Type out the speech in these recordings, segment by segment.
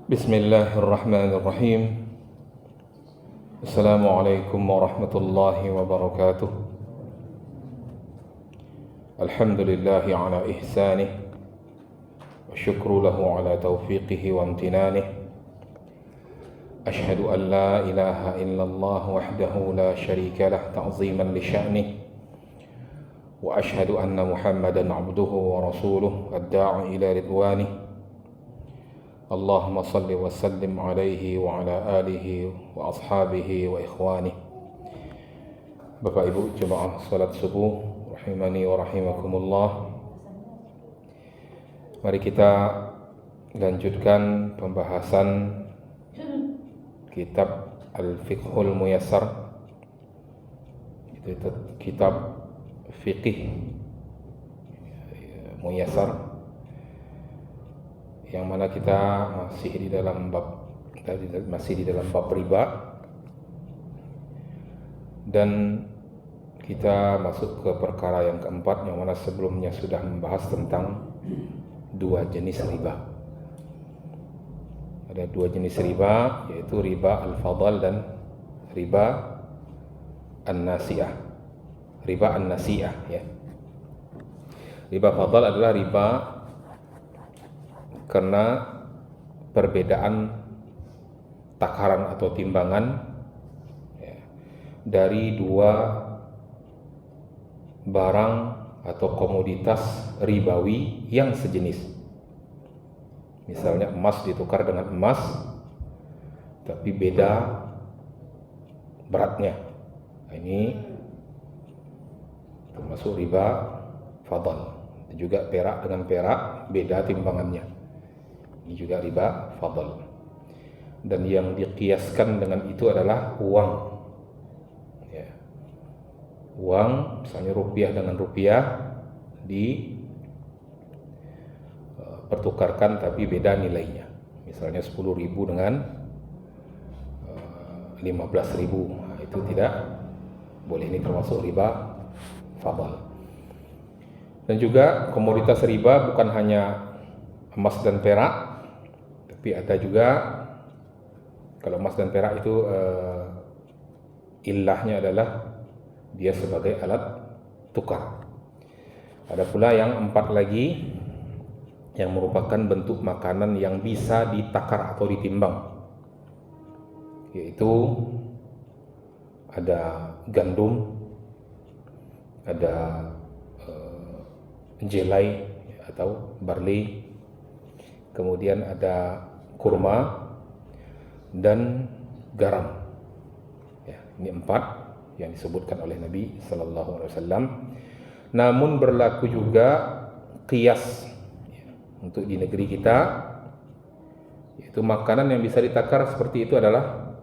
بسم الله الرحمن الرحيم. السلام عليكم ورحمة الله وبركاته. الحمد لله على إحسانه والشكر له على توفيقه وامتنانه. أشهد أن لا إله إلا الله وحده لا شريك له تعظيما لشأنه، وأشهد أن محمدا عبده ورسوله الداعي إلى رضوانه. اللهم صل وسلم عليه وعلى آله وأصحابه وإخوانه. Bapak Ibu jemaah salat subuh rahimani wa rahimakumullah. Mari kita lanjutkan pembahasan kitab Al-Fiqhul Muyassar. Itu kitab fiqih muyassar yang mana kita masih di dalam bab riba, dan kita masuk ke perkara yang keempat, yang mana sebelumnya sudah membahas tentang dua jenis riba. Ada dua jenis riba, yaitu riba al-fadl dan riba an-nasi'ah. Riba an-nasi'ah, ya. Riba fadl adalah riba karena perbedaan takaran atau timbangan, ya, dari dua barang atau komoditas ribawi yang sejenis. Misalnya emas ditukar dengan emas, tapi beda beratnya. Nah, ini termasuk riba fadl. Juga perak dengan perak, beda timbangannya. Ini juga riba fadl. Dan yang dikiaskan dengan itu adalah uang, ya. Uang, misalnya rupiah dengan rupiah dipertukarkan tapi beda nilainya. Misalnya 10.000 dengan 15.000. Nah, itu tidak boleh, ini termasuk riba fadl. Dan juga komoditas riba bukan hanya emas dan perak, tapi ada juga, kalau emas dan perak itu ilahnya adalah dia sebagai alat tukar. Ada pula yang empat lagi, yang merupakan bentuk makanan yang bisa ditakar atau ditimbang, yaitu ada gandum, ada jelai atau barley, kemudian ada kurma dan garam. Ya, ini empat yang disebutkan oleh Nabi Sallallahu Alaihi Wasallam. Namun berlaku juga qiyas, ya, untuk di negeri kita, yaitu makanan yang bisa ditakar seperti itu adalah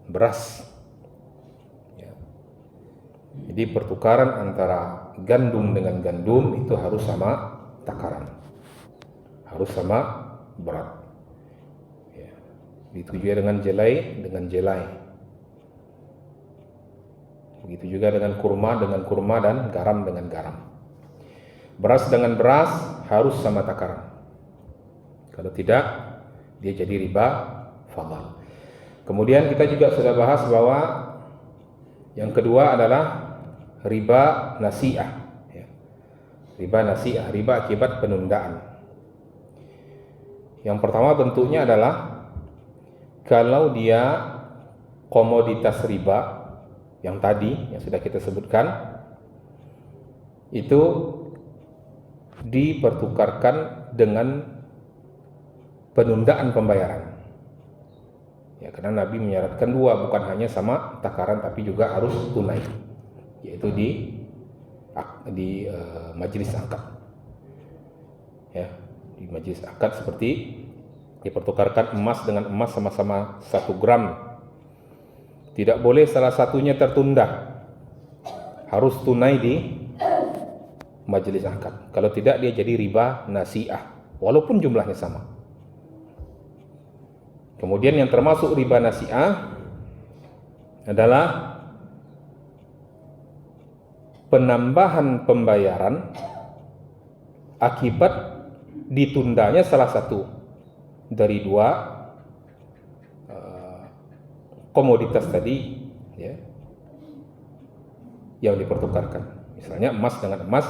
beras. Ya. Jadi pertukaran antara gandum dengan gandum itu harus sama takaran, harus sama berat. Ya. Begitu juga dengan jelai dengan jelai. Begitu juga dengan kurma dan garam dengan garam. Beras dengan beras harus sama takaran. Kalau tidak, dia jadi riba fadl. Kemudian kita juga sudah bahas bahwa yang kedua adalah riba nasi'ah. Ya. Riba nasi'ah, riba akibat penundaan. Yang pertama bentuknya adalah kalau dia komoditas riba yang tadi yang sudah kita sebutkan itu dipertukarkan dengan penundaan pembayaran. Ya, karena Nabi menyarankan dua, bukan hanya sama takaran tapi juga harus tunai, yaitu di majelis akad. Ya, di majelis akad seperti dipertukarkan emas dengan emas sama-sama 1 gram. Tidak boleh salah satunya tertunda, harus tunai di majelis akad. Kalau tidak, dia jadi riba nasi'ah walaupun jumlahnya sama. Kemudian yang termasuk riba nasi'ah adalah penambahan pembayaran akibat ditundanya salah satu. dari dua komoditas tadi, ya, yang dipertukarkan. Misalnya emas dengan emas,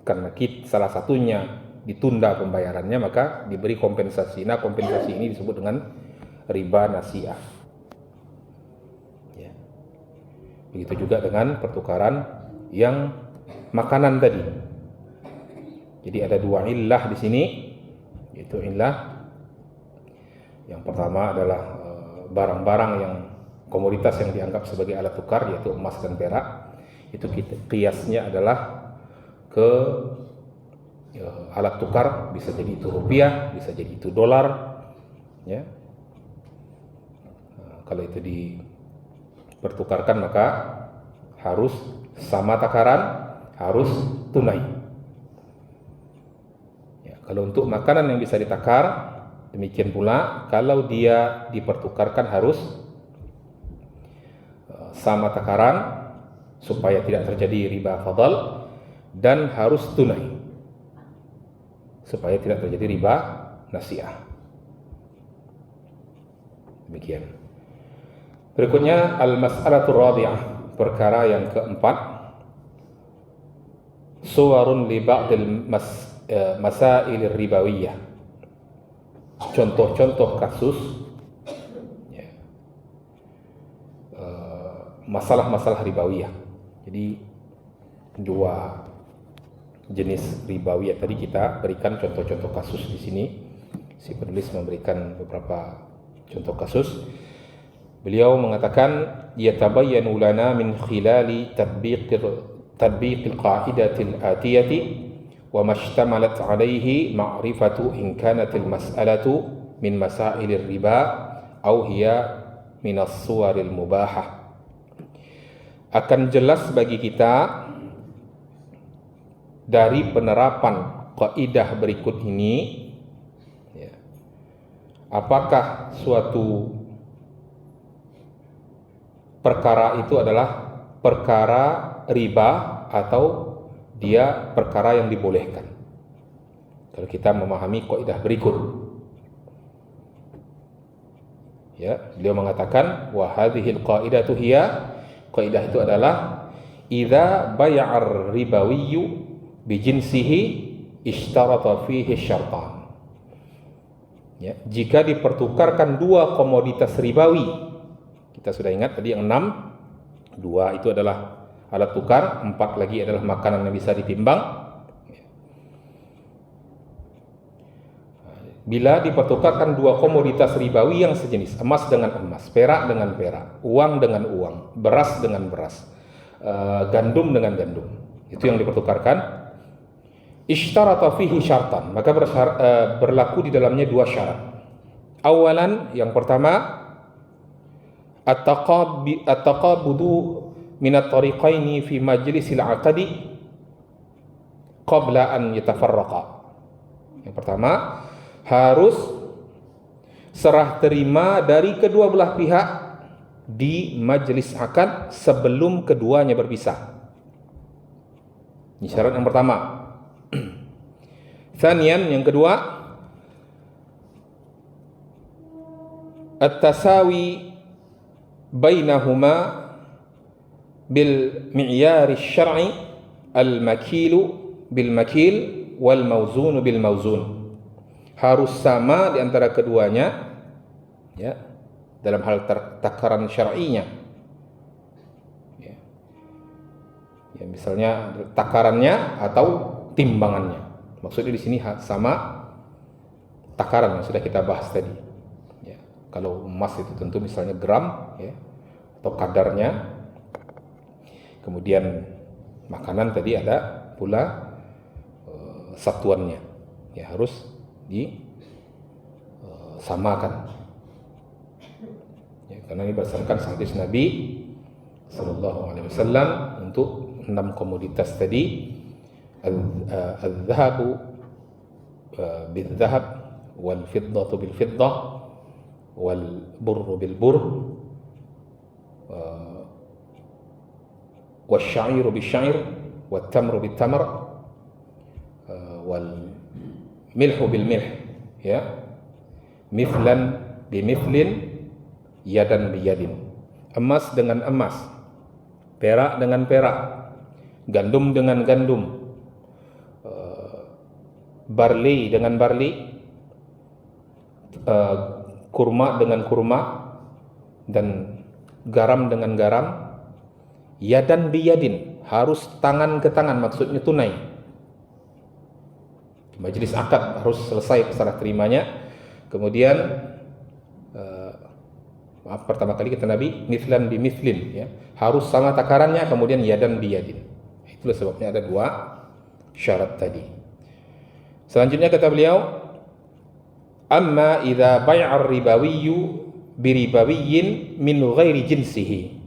karena salah satunya ditunda pembayarannya, maka diberi kompensasi. Nah, kompensasi ini disebut dengan riba nasiah. Ya. Begitu juga dengan pertukaran yang makanan tadi. Jadi ada dua illah di sini, yaitu illah yang pertama adalah barang-barang yang komoditas yang dianggap sebagai alat tukar, yaitu emas dan perak. Itu kiasnya adalah ke alat tukar, bisa jadi itu rupiah, bisa jadi itu dolar, ya. Kalau itu dipertukarkan maka harus sama takaran, harus tunai. Ya, kalau untuk makanan yang bisa ditakar, demikian pula kalau dia dipertukarkan harus sama takaran supaya tidak terjadi riba fadl, dan harus tunai supaya tidak terjadi riba nasiah. Demikian. Berikutnya al-mas'alatul rabi'ah, perkara yang keempat, suwarun li ba'dil masail ribawiyah, contoh-contoh kasus, ya, masalah-masalah ribawiyah. Jadi dua jenis ribawiyah tadi kita berikan contoh-contoh kasus di sini. Si penulis memberikan beberapa contoh kasus. Beliau mengatakan, yatabayyanu lana min khilali tatbiqil qa'idatil atiyati wa mashtamalat alaihi ma'rifatu in kanatil mas'alatu min masailir riba aw hiya min as-suwaril mubahah. Akan jelas bagi kita dari penerapan kaidah berikut ini, ya, apakah suatu perkara itu adalah perkara riba atau dia perkara yang dibolehkan. Kalau kita memahami kaidah berikut, ya, beliau mengatakan wa hadhil qaidatu hiya, kaidah itu adalah idza bay'ar ribawiyyu bi jinsihi ishtarata fihi syartan. Ya, jika dipertukarkan dua komoditas ribawi, kita sudah ingat tadi yang 6, 2 itu adalah alat tukar, 4 lagi adalah makanan yang bisa ditimbang. Bila dipertukarkan dua komoditas ribawi yang sejenis, emas dengan emas, perak dengan perak, uang dengan uang, beras dengan beras, gandum dengan gandum, itu yang dipertukarkan. Ishtarata fihi syartan, maka berlaku di dalamnya dua syarat. Awalan, yang pertama, at-taqabudu min at-tariqaini fi majlisil 'aqdi qabla an yatafarraqa. Yang pertama, harus serah terima dari kedua belah pihak di majelis akad sebelum keduanya berpisah. Ini syarat yang pertama. Thaniyan, yang kedua, at-tasawi bainahuma bil mi'yar asy-syar'i al-makilu bil makil wal mauzunu bil mauzun. Harus sama di antara keduanya, ya, dalam hal takaran syar'inya. Ya. Ya, misalnya takarannya atau timbangannya. Maksudnya di sini sama takaran yang sudah kita bahas tadi. Ya. Kalau emas itu tentu misalnya gram, ya, atau kadarnya. Kemudian makanan tadi ada pula satuannya. Ya, harus disamakan, ya, karena ini berdasarkan hadis Nabi Sallallahu Alaihi Wasallam untuk 6 komoditas tadi, al-dhahabu bil-dhahab, wal-fiddatu bil-fiddah, wal-burru bil-burr, wal-sya'iru bil-sya'ir, wal-tamru bil-tamr, wal milhu bil milh, ya. mithlan bimithlin, yadan biyadin. Emas dengan emas, perak dengan perak, gandum dengan gandum, barley dengan barley, kurma dengan kurma, dan garam dengan garam. Yadan biyadin, harus tangan ke tangan, maksudnya tunai. Majelis akad harus selesai serah terimanya. Kemudian pertama kali kata Nabi mithlan bi mithlin, ya, harus sama takarannya. Kemudian yadan bi yadin. Itulah sebabnya ada dua syarat tadi. Selanjutnya kata beliau, amma idza bai'a ar-ribawiyyu bi ribawiyyin min ghairi jinsihi.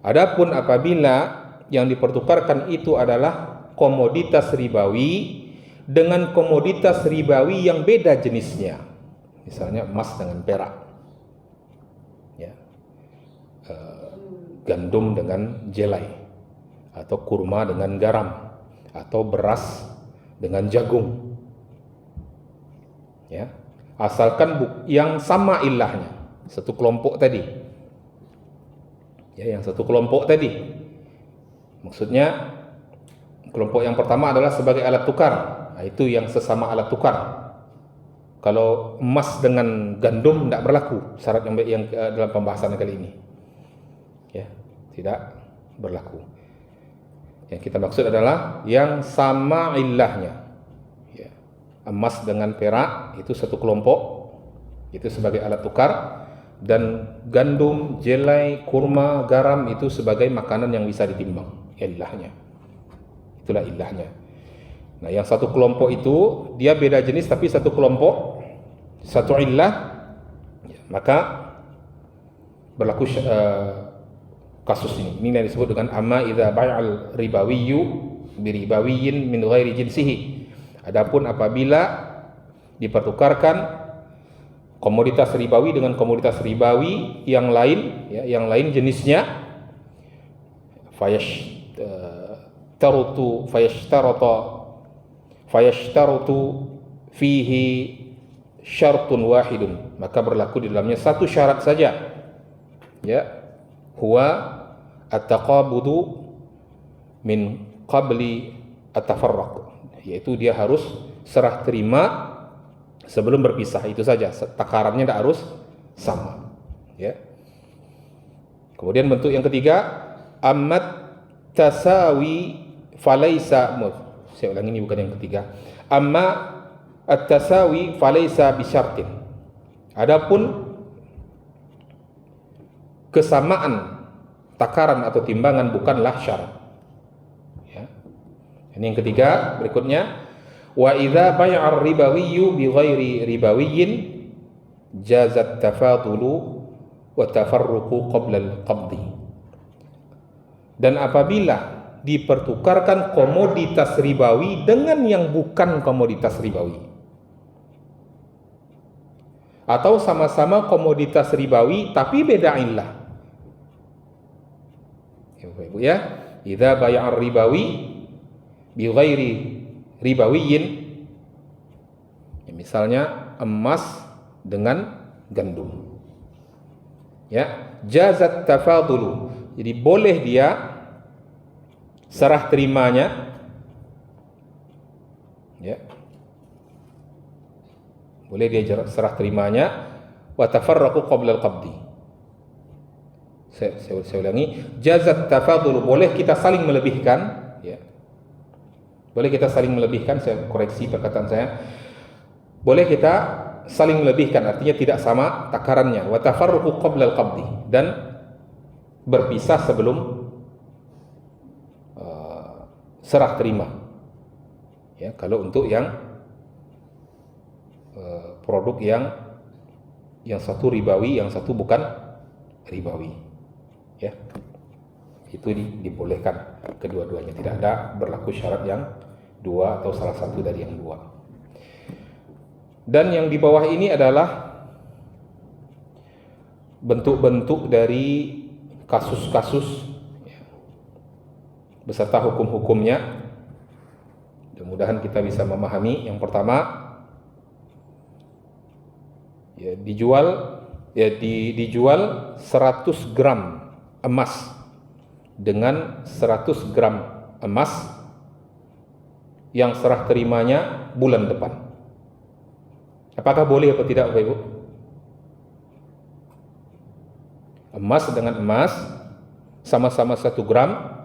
Adapun apabila yang dipertukarkan itu adalah komoditas ribawi dengan komoditas ribawi yang beda jenisnya, misalnya emas dengan perak, ya, gandum dengan jelai, atau kurma dengan garam, atau beras dengan jagung, ya, asalkan yang sama ilahnya, satu kelompok tadi, ya, yang satu kelompok tadi, maksudnya kelompok yang pertama adalah sebagai alat tukar, itu yang sesama alat tukar. Kalau emas dengan gandum tidak berlaku syarat yang dalam pembahasan kali ini, ya, tidak berlaku. Yang kita maksud adalah yang sama ilahnya, ya. Emas dengan perak itu satu kelompok, itu sebagai alat tukar, dan gandum, jelai, kurma, garam itu sebagai makanan yang bisa ditimbang, ilahnya. Itulah ilahnya. Nah, yang satu kelompok itu dia beda jenis tapi satu kelompok, satu illah, ya, maka berlaku kasus ini. Ini yang disebut dengan amma idza bai'al ribawiyyu bi ribawiyyin min ghairi jinsihi. Adapun apabila dipertukarkan komoditas ribawi dengan komoditas ribawi yang lain, ya, yang lain jenisnya, fayashtaratu fihi syartun wahidun, maka berlaku di dalamnya satu syarat saja, ya, huwa at-taqabudu min qabli at-tafarruq, yaitu dia harus serah terima sebelum berpisah, itu saja, takarannya tidak harus sama, ya. Kemudian bentuk yang ketiga, ammat tasawi falaisa, saya ulangi, ini bukan yang ketiga, amma at-tasawi falaisa bisyartin. Adapun kesamaan takaran atau timbangan bukanlah syarat, ya. Ini yang ketiga. Berikutnya, wa idza bai'a ar-ribawiyyu bi ghairi ribawiyyin jazat tafadulu wa tafarruqu qabla al-qabdi. Dan apabila dipertukarkan komoditas ribawi dengan yang bukan komoditas ribawi, atau sama-sama komoditas ribawi tapi beda illah, Ibu ya, idza bai'a ar-ribawi bi ghairi ribawiyyin, ya, misalnya emas dengan gandum, ya, jazat tafadulu, jadi boleh dia serah terimanya, ya, boleh dia serah terimanya, wa tafarraqu qabla al-qabdi. Saya ulangi, jazat tafadulu, boleh kita saling melebihkan, ya, boleh kita saling melebihkan. Saya koreksi perkataan saya, boleh kita saling melebihkan, artinya tidak sama takarannya, wa tafarraqu qabla al-qabdi, dan berpisah sebelum serah terima, ya, kalau untuk yang produk yang satu ribawi, yang satu bukan ribawi, ya, itu dibolehkan kedua-duanya, tidak ada berlaku syarat yang dua atau salah satu dari yang dua. Dan yang di bawah ini adalah bentuk-bentuk dari kasus-kasus, ya, beserta hukum-hukumnya. Mudah-mudahan kita bisa memahami. Yang pertama, ya, dijual 100 gram emas dengan 100 gram emas yang serah terimanya bulan depan. Apakah boleh atau tidak Bapak Ibu? Emas dengan emas sama-sama 1 gram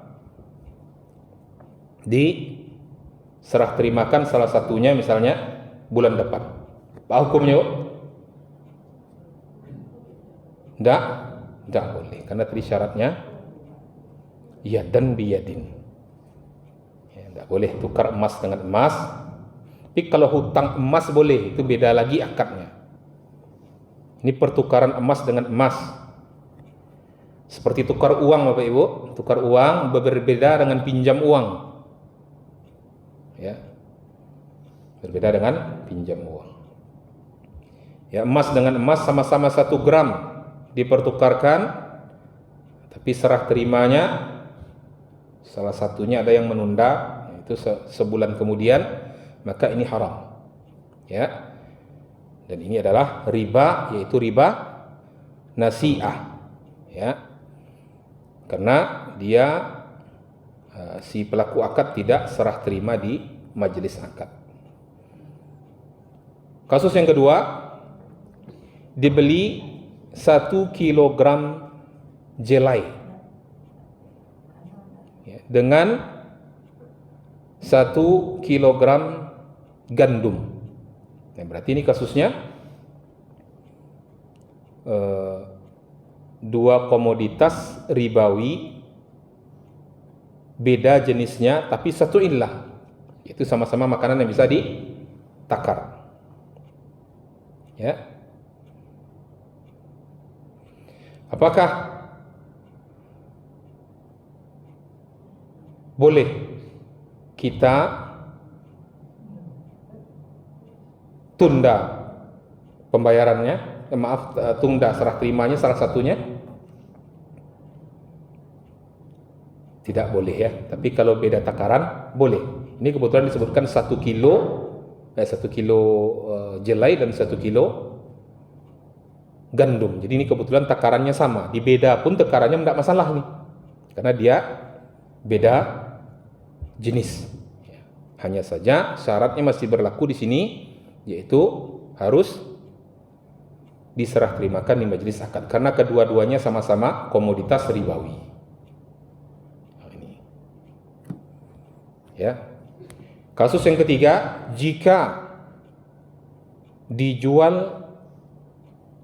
diserah terimakan salah satunya misalnya bulan depan. Apa hukumnya? Tidak boleh, karena tadi syaratnya yadan biyadin. Tidak boleh tukar emas dengan emas. Tapi kalau hutang emas boleh, itu beda lagi akadnya. Ini pertukaran emas dengan emas. Seperti tukar uang Bapak Ibu, tukar uang berbeda dengan pinjam uang. Ya. Berbeda dengan pinjam uang. Ya, emas dengan emas sama-sama 1 gram dipertukarkan, tapi serah terimanya salah satunya ada yang menunda, itu sebulan kemudian, maka ini haram. Ya. Dan ini adalah riba, yaitu riba nasi'ah. Ya. Karena dia si pelaku akad tidak serah terima di majelis akad. Kasus yang kedua, dibeli 1 kilogram jelai ya, dengan 1 kilogram gandum. Nah, berarti ini kasusnya dua komoditas ribawi, beda jenisnya tapi satu illah, yaitu sama-sama makanan yang bisa ditakar. Ya. Apakah boleh kita tunda pembayarannya? Tunda serah terimanya salah satunya? Tidak boleh ya. Tapi kalau beda takaran boleh. Ini kebetulan disebutkan 1 kilo jelai dan 1 kilo gandum. Jadi ini kebetulan takarannya sama. Di beda pun takarannya tidak masalah nih, karena dia beda jenis. Hanya saja syaratnya masih berlaku di sini, yaitu harus diserah terimakan di majelis akad, karena kedua-duanya sama-sama komoditas ribawi. Ini. Ya. Kasus yang ketiga, jika dijual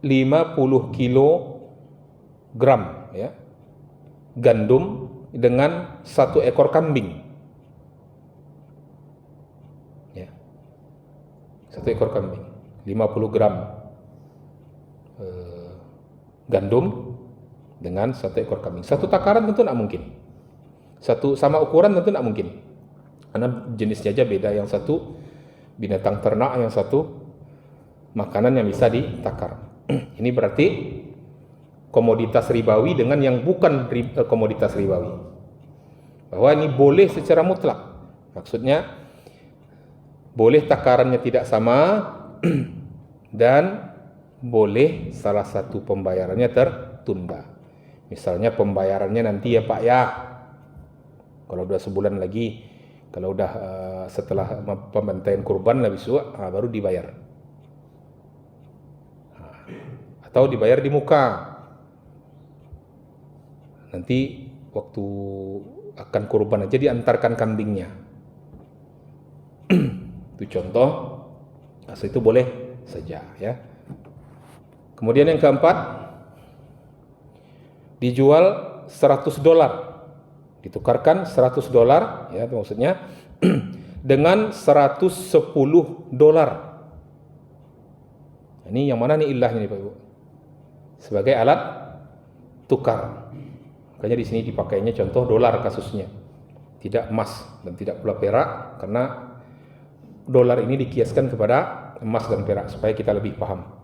50 kilogram ya, gandum dengan 1 ekor kambing. Ya. 1 ekor kambing, 50 gram gandum dengan 1 ekor kambing. Satu takaran tentu tidak mungkin. Satu sama ukuran tentu tidak mungkin. Karena jenisnya aja beda, yang satu binatang ternak, yang satu makanan yang bisa ditakar. Ini berarti komoditas ribawi dengan yang bukan komoditas ribawi. Bahwa ini boleh secara mutlak. Maksudnya boleh takarannya tidak sama dan boleh salah satu pembayarannya tertunda. Misalnya pembayarannya nanti ya Pak ya, kalau udah sebulan lagi, kalau udah setelah pembantaian kurban lebih suka baru dibayar. Atau dibayar di muka. Nanti waktu akan kurban aja diantarkan kambingnya. Itu contoh. Asal itu boleh saja ya. Kemudian yang keempat, dijual $100, ditukarkan $100 ya, itu maksudnya dengan $110. Ini yang mana nih ilahnya nih Pak Ibu? Sebagai alat tukar. Makanya di sini dipakainya contoh dolar kasusnya, tidak emas dan tidak pula perak, karena dolar ini dikiaskan kepada emas dan perak supaya kita lebih paham.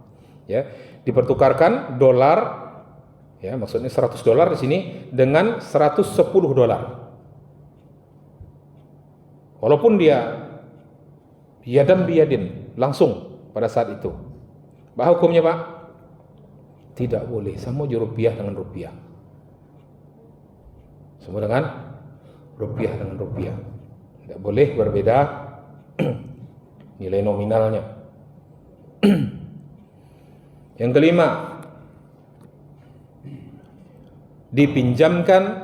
Ya, dipertukarkan dolar, ya maksudnya $100 di sini dengan $110. Walaupun dia yadan biyadin langsung pada saat itu, Apa hukumnya Pak? Tidak boleh, sama je rupiah dengan rupiah. Sama dengan rupiah dengan rupiah. Tidak boleh berbeda nilai nominalnya. Yang kelima, dipinjamkan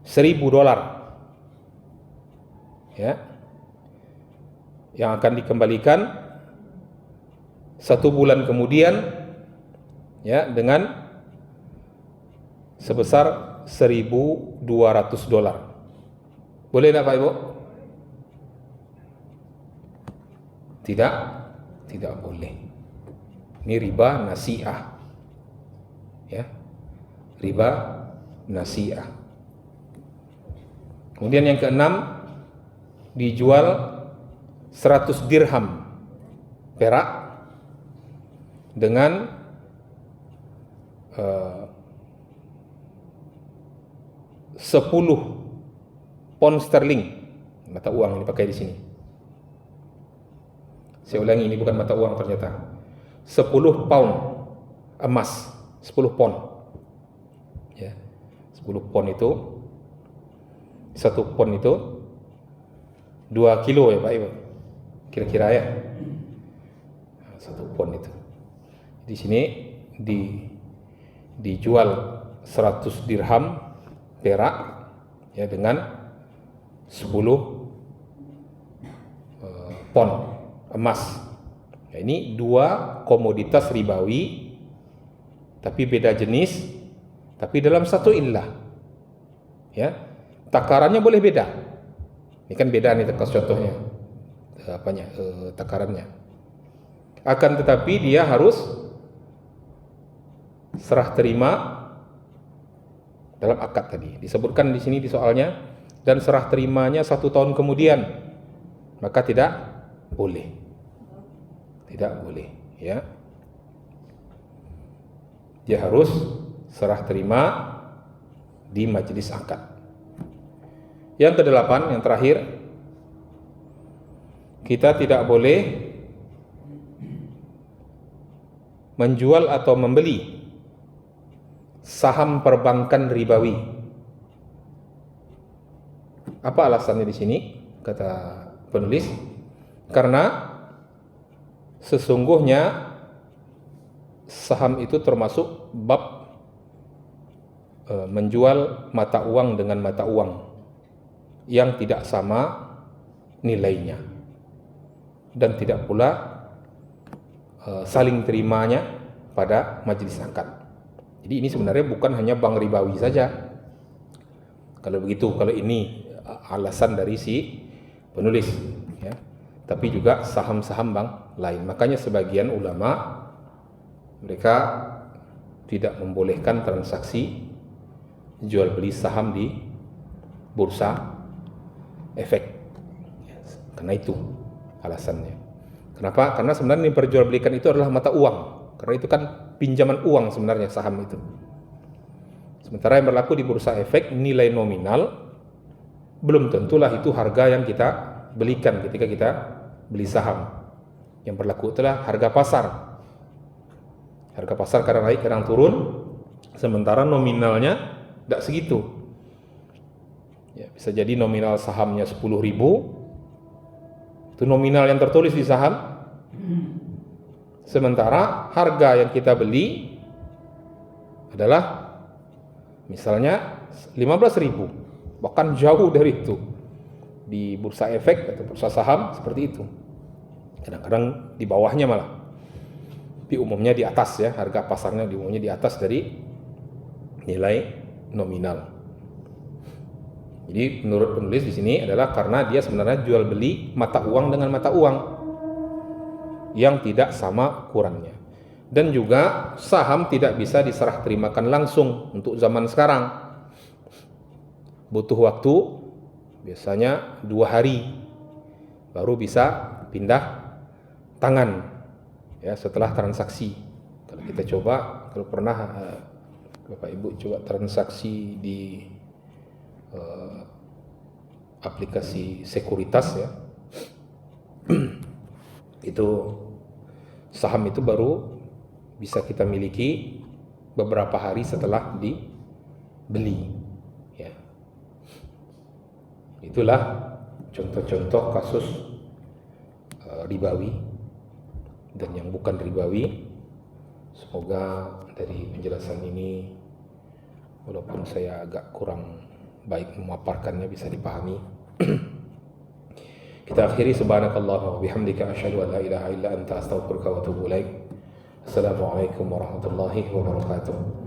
$1.000, ya, yang akan dikembalikan 1 bulan kemudian, ya, dengan sebesar $1.200. Boleh tidak Pak Ibu? Tidak boleh. Ini riba nasi'ah, ya, riba nasi'ah. Kemudian yang keenam, dijual 100 dirham perak dengan 10 pound sterling, mata uang yang dipakai di sini. Saya ulangi, ini bukan mata uang ternyata. 10 pound emas, 10 pound. Ya. 10 pound itu, 1 pound itu 2 kilo ya Pak Ibu. Kira-kira ya. 1 pound itu. Di sini dijual 100 dirham perak, ya, dengan 10 pound emas. Nah, ini dua komoditas ribawi tapi beda jenis, tapi dalam satu illah. Ya. Takarannya boleh beda. Ini kan beda nih contohnya. Takarannya. Akan tetapi dia harus serah terima dalam akad tadi. Disebutkan di sini di soalnya, dan serah terimanya 1 tahun kemudian, maka tidak boleh. Tidak boleh, ya. Dia harus serah terima di majelis akad. Yang kedelapan, yang terakhir, kita tidak boleh menjual atau membeli saham perbankan ribawi. Apa alasannya di sini? Kata penulis, karena sesungguhnya saham itu termasuk bab menjual mata uang dengan mata uang yang tidak sama nilainya, dan tidak pula saling terimanya pada majelis akad. Jadi ini sebenarnya bukan hanya bank ribawi saja. Kalau begitu, kalau ini alasan dari si penulis, ya, tapi juga saham-saham bank lain. Makanya sebagian ulama mereka tidak membolehkan transaksi jual beli saham di bursa efek. Karena itu alasannya. Kenapa? Karena sebenarnya diperjualbelikan itu adalah mata uang. Karena itu kan pinjaman uang sebenarnya saham itu. Sementara yang berlaku di bursa efek, nilai nominal belum tentulah itu harga yang kita belikan ketika kita beli saham. Yang berlaku itulah harga pasar. Harga pasar kadang naik, kadang turun, sementara nominalnya tidak segitu. Ya, bisa jadi nominal sahamnya 10.000, itu nominal yang tertulis di saham. Sementara harga yang kita beli adalah misalnya 15.000, bahkan jauh dari itu. Di bursa efek atau bursa saham seperti itu. Kadang-kadang di bawahnya malah. Tapi umumnya di atas, ya, harga pasarnya di umumnya di atas dari nilai nominal. Jadi menurut penulis di sini adalah karena dia sebenarnya jual beli mata uang dengan mata uang yang tidak sama ukurannya. Dan juga saham tidak bisa diserah terimakan langsung untuk zaman sekarang. Butuh waktu biasanya 2 hari baru bisa pindah tangan, ya, setelah transaksi. Kalau kita coba, kalau pernah Bapak Ibu coba transaksi di aplikasi sekuritas, ya, itu Saham itu baru bisa kita miliki beberapa hari setelah dibeli. Ya. Itulah contoh-contoh kasus ribawi dan yang bukan ribawi. Semoga dari penjelasan ini, walaupun saya agak kurang baik memaparkannya, bisa dipahami. Kita akhiri, subhanakallahumma wa bihamdika asyhadu an la ilaha illa anta astaghfiruka wa atubu ilaik. Assalamualaikum warahmatullahi wabarakatuh.